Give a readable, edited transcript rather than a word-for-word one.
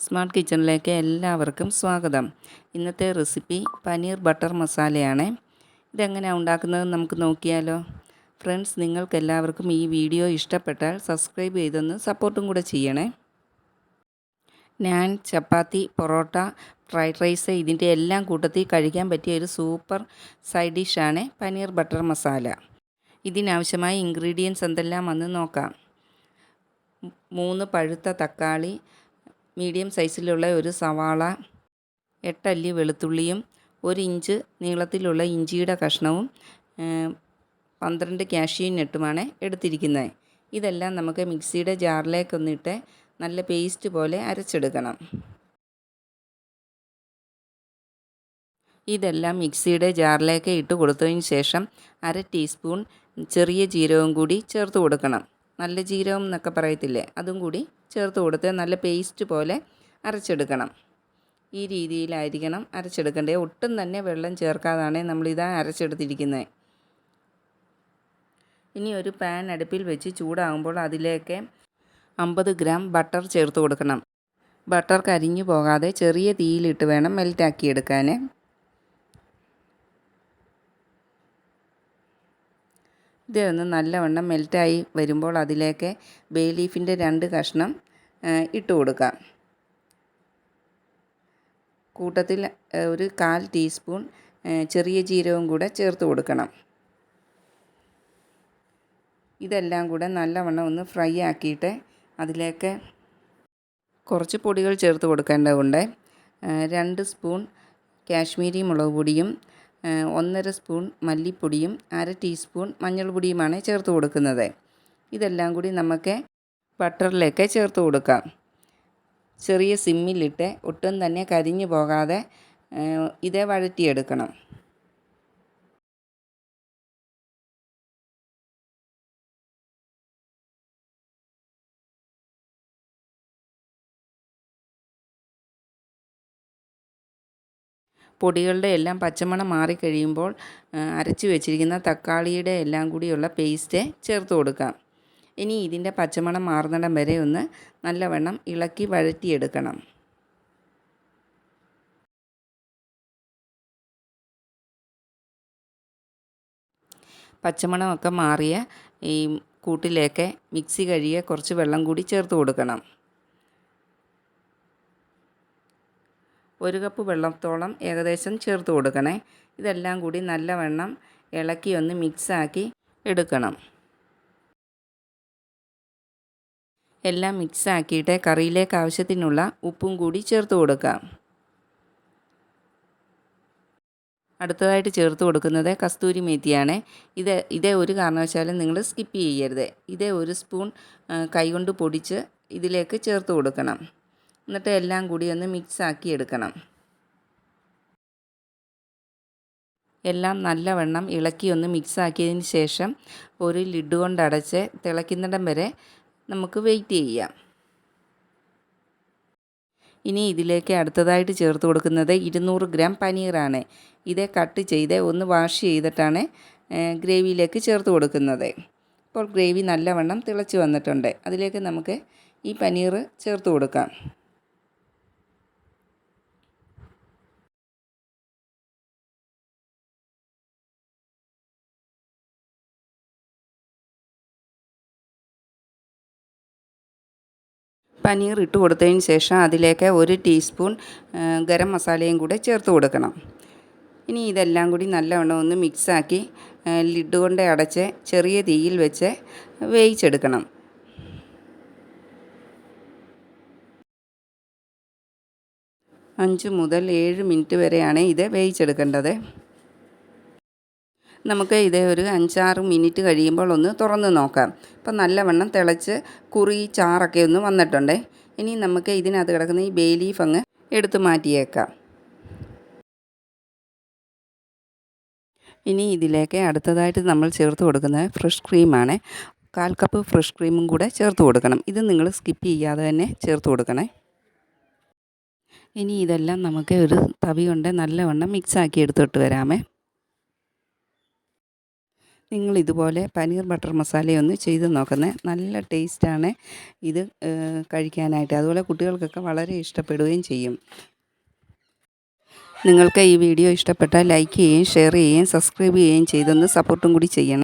Smart കിച്ചണിലേക്ക് എല്ലാവർക്കും സ്വാഗതം. ഇന്നത്തെ റെസിപ്പി പനീർ ബട്ടർ മസാലയാണ്. ഇതെങ്ങനെയാണ് ഉണ്ടാക്കുന്നതെന്ന് നമുക്ക് നോക്കിയാലോ. ഫ്രണ്ട്സ്, നിങ്ങൾക്കെല്ലാവർക്കും ഈ വീഡിയോ ഇഷ്ടപ്പെട്ടാൽ സബ്സ്ക്രൈബ് ചെയ്തൊന്ന് സപ്പോർട്ടും കൂടെ ചെയ്യണേ. ഞാൻ ചപ്പാത്തി, പൊറോട്ട, ഫ്രൈഡ് റൈസ് ഇതിൻ്റെ എല്ലാം കൂട്ടത്തിൽ കഴിക്കാൻ പറ്റിയ ഒരു സൂപ്പർ സൈഡ് ഡിഷാണ് പനീർ ബട്ടർ മസാല. ഇതിനാവശ്യമായ ഇൻഗ്രീഡിയൻസ് എന്തെല്ലാം വന്ന് നോക്കാം. 3 പഴുത്ത തക്കാളി, മീഡിയം സൈസിലുള്ള ഒരു സവാള, 8 അല്ലി വെളുത്തുള്ളിയും 1 ഇഞ്ച് നീളത്തിലുള്ള ഇഞ്ചിയുടെ കഷ്ണവും 12 കാഷ്യൂ നട്ടുമാണ് എടുത്തിരിക്കുന്നത്. ഇതെല്ലാം നമുക്ക് മിക്സിയുടെ ജാറിലേക്കൊന്നിട്ട് നല്ല പേസ്റ്റ് പോലെ അരച്ചെടുക്കണം. ഇതെല്ലാം മിക്സിയുടെ ജാറിലേക്ക് ഇട്ട് കൊടുത്തതിന് ശേഷം 1/2 ടീസ്പൂൺ ചെറിയ ജീരകം കൂടി ചേർത്ത് കൊടുക്കണം. നല്ല ജീരകം എന്നൊക്കെ പറയത്തില്ലേ, അതും കൂടി ചേർത്ത് കൊടുത്ത് നല്ല പേസ്റ്റ് പോലെ അരച്ചെടുക്കണം. ഈ രീതിയിലായിരിക്കണം അരച്ചെടുക്കേണ്ടത്. ഒട്ടും തന്നെ വെള്ളം ചേർക്കാതാണ് നമ്മളിത് അരച്ചെടുത്തിരിക്കുന്നത്. ഇനി ഒരു പാൻ അടുപ്പിൽ വെച്ച് ചൂടാകുമ്പോൾ അതിലേക്ക് 50 ഗ്രാം ബട്ടർ ചേർത്ത് കൊടുക്കണം. ബട്ടർ കരിഞ്ഞു പോകാതെ ചെറിയ തീയിലിട്ട് വേണം മെൽറ്റാക്കിയെടുക്കാൻ. ഇതൊന്ന് നല്ലവണ്ണം മെൽറ്റായി വരുമ്പോൾ അതിലേക്ക് ബേ ലീഫിൻ്റെ 2 കഷ്ണം ഇട്ട് കൊടുക്കാം. കൂട്ടത്തിൽ ഒരു 1/4 ടീസ്പൂൺ ചെറിയ ജീരകവും കൂടെ ചേർത്ത് കൊടുക്കണം. ഇതെല്ലാം കൂടെ നല്ലവണ്ണം ഒന്ന് ഫ്രൈ ആക്കിയിട്ട് അതിലേക്ക് കുറച്ച് പൊടികൾ ചേർത്ത് കൊടുക്കേണ്ടതുണ്ട്. 2 സ്പൂൺ കാശ്മീരി മുളക് പൊടിയും 1/2 സ്പൂൺ മല്ലിപ്പൊടിയും 1/2 ടീസ്പൂൺ മഞ്ഞൾപ്പൊടിയുമാണ് ചേർത്ത് കൊടുക്കുന്നത്. ഇതെല്ലാം കൂടി നമുക്ക് ബട്ടറിലേക്ക് ചേർത്ത് കൊടുക്കാം. ചെറിയ സിമ്മിലിട്ട് ഒട്ടും തന്നെ കരിഞ്ഞു പോകാതെ ഇതേ വഴറ്റിയെടുക്കണം. പൊടികളുടെ എല്ലാം പച്ചമണം മാറിക്കഴിയുമ്പോൾ അരച്ച് വെച്ചിരിക്കുന്ന തക്കാളിയുടെ എല്ലാം കൂടിയുള്ള പേസ്റ്റ് ചേർത്ത് കൊടുക്കാം. ഇനി ഇതിൻ്റെ പച്ചമണം മാറുന്നിടം വരെ ഒന്ന് നല്ലവണ്ണം ഇളക്കി വഴറ്റിയെടുക്കണം. പച്ചമണമൊക്കെ മാറിയ ഈ കൂട്ടിലേക്ക് മിക്സി കഴുകിയ കുറച്ച് വെള്ളം കൂടി ചേർത്ത് കൊടുക്കണം. 1 കപ്പ് വെള്ളത്തോളം ഏകദേശം ചേർത്ത് കൊടുക്കണേ. ഇതെല്ലാം കൂടി നല്ലവണ്ണം ഇളക്കി ഒന്ന് മിക്സാക്കി എടുക്കണം. എല്ലാം മിക്സാക്കിയിട്ട് കറിയിലേക്ക് ആവശ്യത്തിനുള്ള ഉപ്പും കൂടി ചേർത്ത് കൊടുക്കാം. അടുത്തതായിട്ട് ചേർത്ത് കൊടുക്കുന്നത് കസ്തൂരി മേത്തിയാണ്. ഇതേ ഒരു കാരണവശാലും നിങ്ങൾ സ്കിപ്പ് ചെയ്യരുത്. ഇതേ 1 സ്പൂൺ കൈകൊണ്ട് പൊടിച്ച് ഇതിലേക്ക് ചേർത്ത് കൊടുക്കണം. എന്നിട്ട് എല്ലാം കൂടി ഒന്ന് മിക്സാക്കി എടുക്കണം. എല്ലാം നല്ലവണ്ണം ഇളക്കി ഒന്ന് മിക്സാക്കിയതിന് ശേഷം ഒരു ലിഡ് കൊണ്ട് അടച്ച് തിളയ്ക്കുന്നിടം വരെ നമുക്ക് വെയിറ്റ് ചെയ്യാം. ഇനി ഇതിലേക്ക് അടുത്തതായിട്ട് ചേർത്ത് കൊടുക്കുന്നത് 200 ഗ്രാം പനീറാണ്. ഇത് കട്ട് ചെയ്ത് ഒന്ന് വാഷ് ചെയ്തിട്ടാണ് ഗ്രേവിയിലേക്ക് ചേർത്ത് കൊടുക്കുന്നത്. ഇപ്പോൾ ഗ്രേവി നല്ലവണ്ണം തിളച്ച് വന്നിട്ടുണ്ട്. അതിലേക്ക് നമുക്ക് ഈ പനീർ ചേർത്ത് കൊടുക്കാം. പനീർ ഇട്ട് കൊടുത്തതിന് ശേഷം അതിലേക്ക് 1 ടീസ്പൂൺ ഗരം മസാലയും കൂടെ ചേർത്ത് കൊടുക്കണം. ഇനി ഇതെല്ലാം കൂടി നല്ലവണ്ണം ഒന്ന് മിക്സാക്കി ലിഡ് കൊണ്ട് അടച്ച് ചെറിയ തീയിൽ വെച്ച് വേവിച്ചെടുക്കണം. 5 മുതൽ 7 മിനിറ്റ് വരെയാണ് ഇത് വേവിച്ചെടുക്കേണ്ടത്. നമുക്ക് ഇത് ഒരു 5-6 മിനിറ്റ് കഴിയുമ്പോൾ ഒന്ന് തുറന്ന് നോക്കാം. ഇപ്പം നല്ലവണ്ണം തിളച്ച് ചാറൊക്കെ ഒന്ന് വന്നിട്ടുണ്ട്. ഇനി നമുക്ക് ഇതിനകത്ത് കിടക്കുന്ന ഈ ബേ ലീഫ് അങ്ങ് എടുത്ത് മാറ്റിയേക്കാം. ഇനി ഇതിലേക്ക് അടുത്തതായിട്ട് നമ്മൾ ചേർത്ത് കൊടുക്കുന്നത് ഫ്രഷ് ക്രീമാണ്. 1/4 കപ്പ് ഫ്രഷ് ക്രീമും കൂടെ ചേർത്ത് കൊടുക്കണം. ഇത് നിങ്ങൾ സ്കിപ്പ് ചെയ്യാതെ തന്നെ ചേർത്ത് കൊടുക്കണേ. ഇനി ഇതെല്ലാം നമുക്ക് ഒരു തവി കൊണ്ട് നല്ലവണ്ണം മിക്സാക്കി എടുത്തിട്ട് വരാമേ. നിങ്ങൾ ഇതുപോലെ പനീർ ബട്ടർ മസാലയൊന്ന് ചെയ്ത് നോക്കുന്നേ, നല്ല ടേസ്റ്റാണ് ഇത് കഴിക്കാനായിട്ട്. അതുപോലെ കുട്ടികൾക്കൊക്കെ വളരെ ഇഷ്ടപ്പെടുകയും ചെയ്യും. നിങ്ങൾക്ക് ഈ വീഡിയോ ഇഷ്ടപ്പെട്ടാൽ ലൈക്ക് ചെയ്യുകയും ഷെയർ ചെയ്യുകയും സബ്സ്ക്രൈബ് ചെയ്യുകയും ചെയ്തൊന്ന് സപ്പോർട്ടും കൂടി ചെയ്യണം.